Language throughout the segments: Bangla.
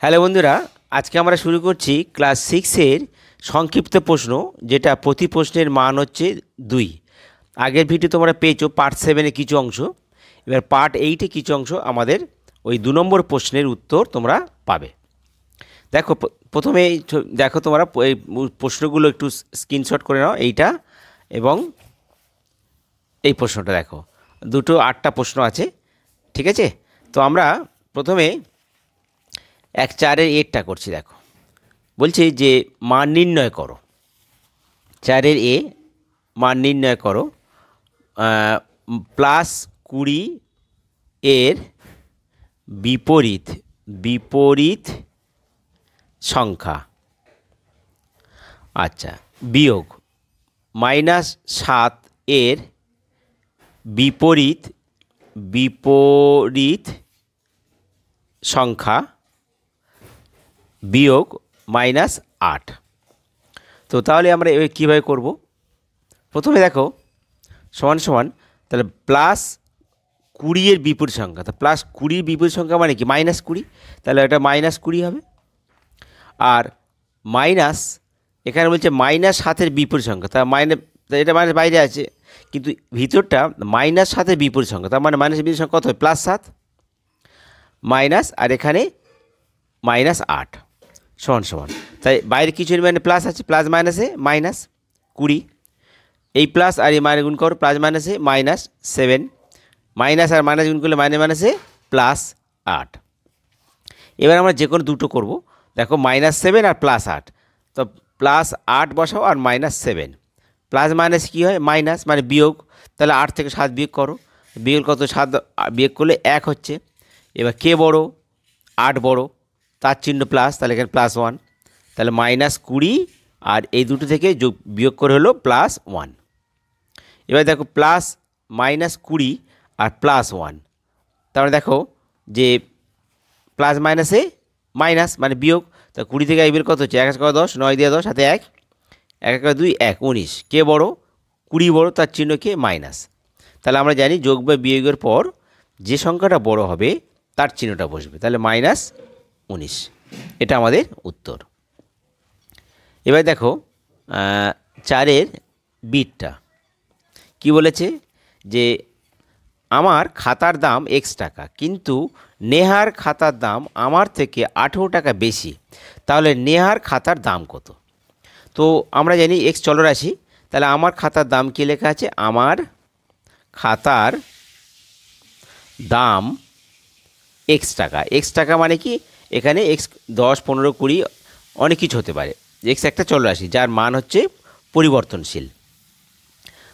হ্যালো বন্ধুরা, আজকে আমরা শুরু করছি ক্লাস 6-এর সংক্ষিপ্ত প্রশ্ন, যেটা প্রতি প্রশ্নের মান হচ্ছে 2। আগের ভিডিও তোমরা পেয়েছো পার্ট 7-এ কিছু অংশ, এবার পার্ট 8-এ কিছু অংশ আমাদের ওই 2 নম্বর প্রশ্নের উত্তর তোমরা পাবে। দেখো প্রথমে দেখো তোমরা এই প্রশ্নগুলো একটু স্ক্রিনশট করে নাও, এইটা এবং এই প্রশ্নটা দেখো, দুটো 8টা প্রশ্ন আছে, ঠিক আছে? তো আমরা প্রথমে 4-এর এরটা করছি। দেখো বলছি যে মান নির্ণয় করো, 4-এর এ মান নির্ণয় করো +20 এর বিপরীত সংখ্যা। আচ্ছা, বিয়োগ -7 এর বিপরীত সংখ্যা বিয়োগ -8। তো তাহলে আমরা কীভাবে করব? প্রথমে দেখো সমান সমান, তাহলে +20 এর বিপরীত সংখ্যা, তা +20 এর বিপরীত সংখ্যা মানে কি -20, তাহলে এটা -20 হবে। আর মাইনাস এখানে বলছে -7 এর বিপরীত সংখ্যা, তা এটা মানে বাইরে আছে, কিন্তু ভিতরটা -7 এর বিপরীত সংখ্যা, তার মানে মাইনাসের বিপরীত সংখ্যা কত হয়? +7 মাইনাস, আর এখানে -8 সমান সমান, তাই বাইরে কিছু মানে প্লাস আছে, প্লাস মাইনাসে -20, এই প্লাস আর এই মাইনাস গুণ করো, প্লাস মাইনাসে -7, মাইনাস আর মাইনাস গুণ করলে মাইনাসে +8। এবার আমরা যে কোনো দুটো করব। দেখো -7 আর +8, তো +8 বসাও আর -7, প্লাস মাইনাস কী হয়? মাইনাস মানে বিয়োগ, তাহলে 8 থেকে 7 বিয়োগ করো, বিয়োগ কত? 7 বিয়োগ করলে 1 হচ্ছে। এবার কে বড়? 8 বড়, তার চিহ্ন প্লাস, তাহলে এখানে +1, তাহলে -20 আর এই দুটো থেকে বিয়োগ করে হলো +1। এবার দেখো +-20 আর +1, তারপরে দেখো যে প্লাস মাইনাসে মাইনাস মানে বিয়োগ, তা 20 থেকে বের কত হচ্ছে? 1 × 10, 9 দিয়ে 10, সাথে 1, 1 × 2 1, 19। কে বড়? 20 বড়, তার চিহ্ন কে? মাইনাস। তাহলে আমরা জানি যোগ বা বিয়োগের পর যে সংখ্যাটা বড় হবে তার চিহ্নটা বসবে, তাহলে -19, এটা আমাদের উত্তর। এবার দেখো 4-এর বিটটা কি বলেছে, যে আমার খাতার দাম X টাকা, কিন্তু নেহার খাতার দাম আমার থেকে 18 টাকা বেশি, তাহলে নেহার খাতার দাম কত? তো আমরা জানি X চলরাশি, তাহলে আমার খাতার দাম কি লেখা আছে? আমার খাতার দাম X টাকা। X টাকা মানে কি? এখানে X 10, 15, 20 অনেক কিছু হতে পারে। X একটা চলরাশি যার মান হচ্ছে পরিবর্তনশীল।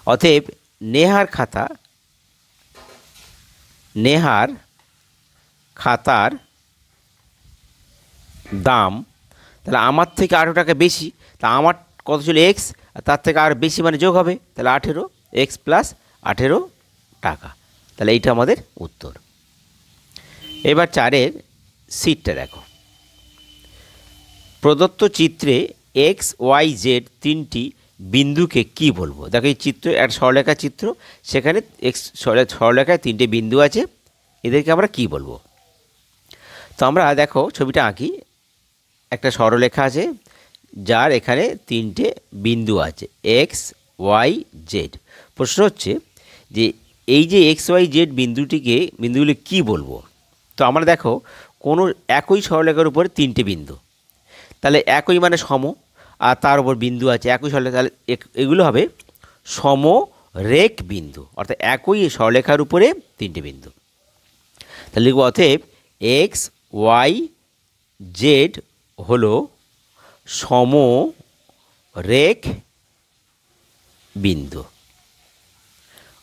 অতএব নেহার খাতার দাম, তাহলে আমার থেকে 18 টাকা বেশি, তা আমার কত ছিল? X, তার থেকে আর বেশি মানে যোগ হবে, তাহলে 18, X + 18 টাকা, তাহলে এইটা আমাদের উত্তর। এবার 4-এর সিটটা দেখো, প্রদত্ত চিত্রে X, Y, Z তিনটি বিন্দুকে কি বলবো? দেখো এই চিত্র একটা সরলরেখা চিত্র, সেখানে X সরলরেখায় 3টে বিন্দু আছে, এদেরকে আমরা কি বলবো? তো আমরা দেখো ছবিটা আঁকি, একটা সরলরেখা আছে যার এখানে 3টে বিন্দু আছে X, Y, Z। প্রশ্ন হচ্ছে যে এই যে X, Y, Z বিন্দুগুলি কি বলবো? তো আমরা দেখো কোনো একই সরলরেখার উপরে 3টে বিন্দু, তাহলে একই মানে সম, আর তার উপর বিন্দু আছে একই সরলরেখা, তাহলে এগুলো হবে সমরেখ বিন্দু, অর্থাৎ একই সরলরেখার উপরে 3টে বিন্দু। তাহলে লিখব অতএব X, Y, Z হলো সমরেখ বিন্দু,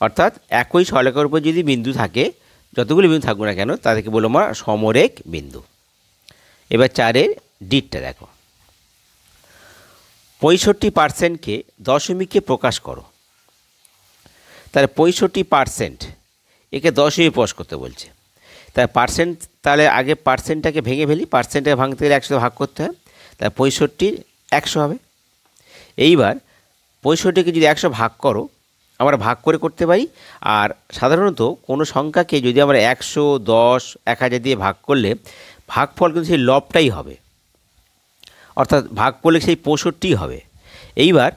অর্থাৎ একই সরলরেখার উপর যদি বিন্দু থাকে, যতগুলি বিন্দু থাকবে না কেন, তাদেরকে বলবো আমরা সমরেখ বিন্দু। এবার 4-এর ডিটটা দেখো, 65%কে দশমিকে প্রকাশ করো। তাহলে 65%, একে দশমিকে প্রকাশ করতে বলছে, তাই পার্সেন্ট, তাহলে আগে পার্সেন্টটাকে ভেঙে ফেলি, পার্সেন্টটাকে ভাঙতে গেলে 100 ভাগ করতে হয়, তাহলে 65 100 হবে। এইবার 65কে যদি 100 ভাগ করো, আমরা ভাগ করে করতে পারি, আর সাধারণত কোনো সংখ্যাকে যদি আমরা 100, 10, 1000 দিয়ে ভাগ করলে ভাগফল কিন্তু সেই লবটাই হবে, অর্থাৎ ভাগ করলে সেই 65 হবে। এইবার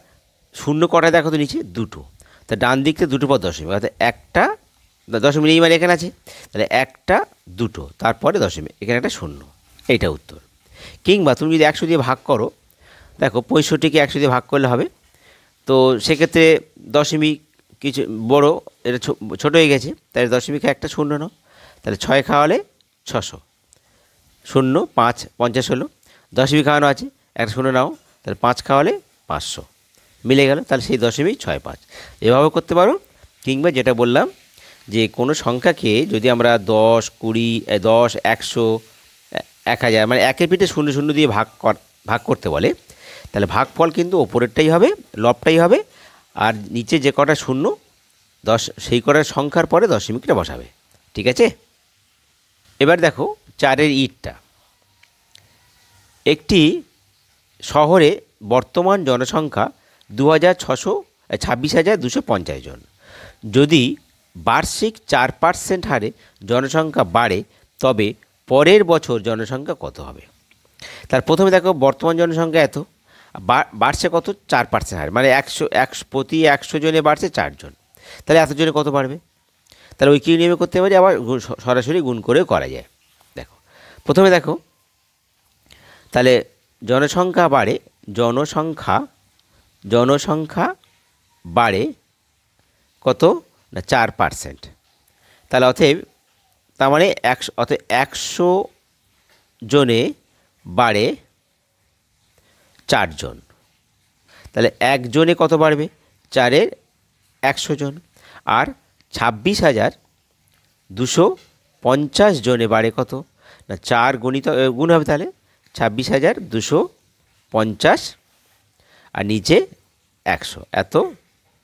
শূন্য কটায় দেখো তো নিচে, দুটো, তা ডান দিক থেকে দুটো পর দশমিক, অর্থাৎ একটা দশমিক নেই মানে এখানে আছে, তাহলে একটা দুটো তারপরে দশমিক, এখানে একটা শূন্য, এইটা উত্তর। কিংবা তুমি যদি 100 দিয়ে ভাগ করো, দেখো 65কে 100 দিয়ে ভাগ করলে হবে, তো সেক্ষেত্রে দশমিক কিছু বড়, এটা ছোটো হয়ে গেছে, তাই দশমিকে একটা শূন্য নাও, তাহলে 6 খাওয়ালে 600, শূন্য 5 50 হলো, দশমিক খাওয়ানো আছে একটা শূন্য নাও, তাহলে 5 খাওয়ালে 500, মিলে গেল, তাহলে সেই 0.65 এভাবে করতে পারো। কিংবা যেটা বললাম যে কোনো সংখ্যাকে যদি আমরা 10, 20, 10, 100, 1000 মানে একের পিঠে শূন্য শূন্য দিয়ে ভাগ করতে বলে, তাহলে ভাগফল কিন্তু ওপরেরটাই হবে, লবটাই হবে, আর নিচে যে কটা শূন্য 10 সেই কটার সংখ্যার পরে দশমিকটা বসাবে। ঠিক আছে? এবার দেখো 4-এর ইটটা। একটি শহরে বর্তমান জনসংখ্যা 26,250 জন। যদি বার্ষিক 4% হারে জনসংখ্যা বাড়ে, তবে পরের বছর জনসংখ্যা কত হবে? তার প্রথমে দেখো বর্তমান জনসংখ্যা এত, বাড়ছে কত? 4% হারে, মানে 100 প্রতি 100 জনে বাড়ছে 4 জন, তাহলে এত জনে কত বাড়বে? তাহলে ওই কি নিয়মে করতে পারি, আবার সরাসরি গুণ করেও করা যায়। দেখো প্রথমে দেখো, তাহলে জনসংখ্যা বাড়ে, জনসংখ্যা বাড়ে কত না 4%, তাহলে অতএব তার মানে 100 জনে বাড়ে 4 জন, তাহলে একজনে কত বাড়বে? 4-এর 100 জন, আর 26,250 জনে বাড়ে কত না 4 গুণ হবে, তাহলে 26,250 আর নিচে 100, এত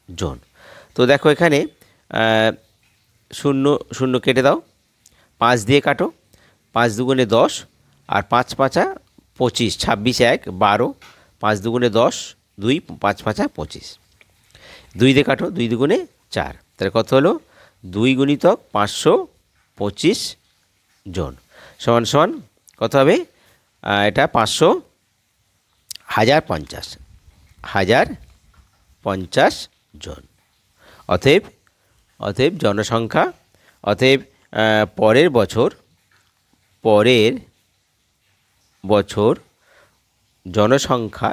জন। তো দেখো এখানে শূন্য শূন্য কেটে দাও, 5 দিয়ে কাটো, 5 দুগুণে 10 আর 5 পাঁচা 25, 26 1 12, 5 দুগুণে 10, 2 5 পাঁচা 25, 2 দিয়ে কাটো, 2 দুগুণে 4, তাহলে কত হলো? 2 গুণিতক 525 জন সমান সমান কত হবে? এটা 500, 1050 জন। অতএব জনসংখ্যা, অতএব পরের বছর জনসংখ্যা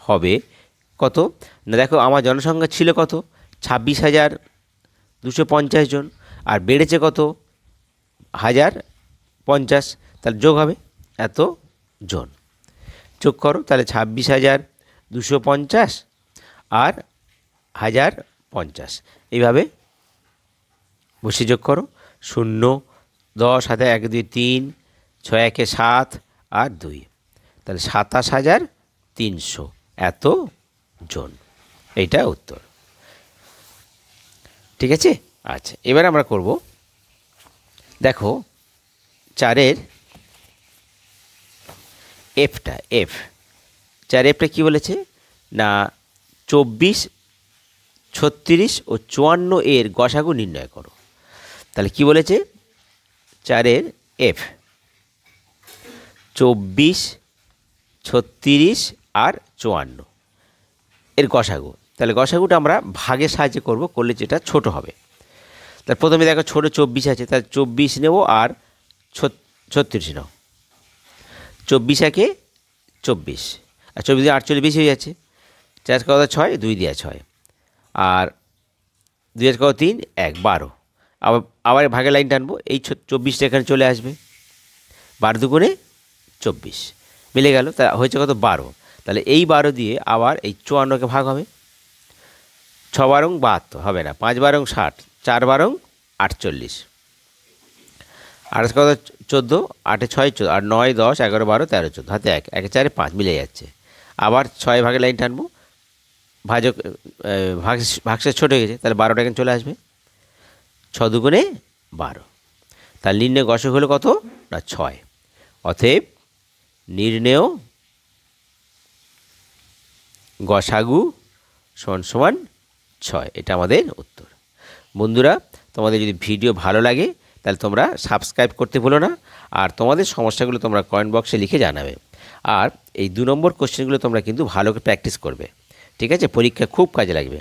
হবে কত না, দেখো আমার জনসংখ্যা ছিল কত? 26,250 জন, আর বেড়েছে কত? 1050, তাহলে যোগ হবে এত জন, যোগ করো, তাহলে 26,250 আর 1050, এইভাবে বসে যোগ করো, 0 10 হাতে 1 2 3, 6 1 7 আর 2, তাহলে 27,300 এত জন, এইটা উত্তর। ঠিক আছে? আচ্ছা, এবার আমরা করব, দেখো 4-এর এফটা, 4-এফটা কী বলেছে না 24, 36 ও 54 এর গসাগু নির্ণয় করো। তাহলে কি বলেছে? 4-এর এফ 24, 36 আর 54 এর গসাগু, তাহলে গসাগুটা আমরা ভাগের সাহায্যে করলে যেটা ছোট হবে। তার প্রথমে দেখো ছোটো 24 আছে, তাহলে 24 নেব আর 36 নাও, 24 একে 24 আর 24 দিয়ে 48 হয়ে যাচ্ছে, 4 কত 6, 2 দিয়ে 6 আর 2 কত 3 1 12, আবার ভাগের লাইন টানবো, এই 24টা এখানে চলে আসবে, 12 দুগুণে 24 মিলে গেল, তা হয়েছে কত 12, তাহলে এই 12 দিয়ে আবার এই 54কে ভাগ হবে, 6 বারং 72 হবে না, 5 বারং 60, 4 বারং 48, আর কত 14, 8 6 14 আর 9 10 11 12 13 14, হাতে 1 1 4 5 মিলে যাচ্ছে, আবার 6 ভাগের লাইন টানবো, ভাগশেষ ছোট হয়ে গেছে, তাহলে 12টা এখানে চলে আসবে, 6 দুগুণে 12, তার নির্ণয় গসাগু হলো কত না 6, অতএব নির্ণেয় গসাগু সমান 6, এটা আমাদের উত্তর। বন্ধুরা, তোমাদের যদি ভিডিও ভালো লাগে তাহলে তোমরা সাবস্ক্রাইব করতে ভুলো না, আর তোমাদের সমস্যাগুলো তোমরা কমেন্ট বক্সে লিখে জানাবে। আর এই 2 নম্বর কোশ্চেনগুলো তোমরা কিন্তু ভালো করে প্র্যাকটিস করবে, ঠিক আছে? পরীক্ষা খুব কাজে লাগবে।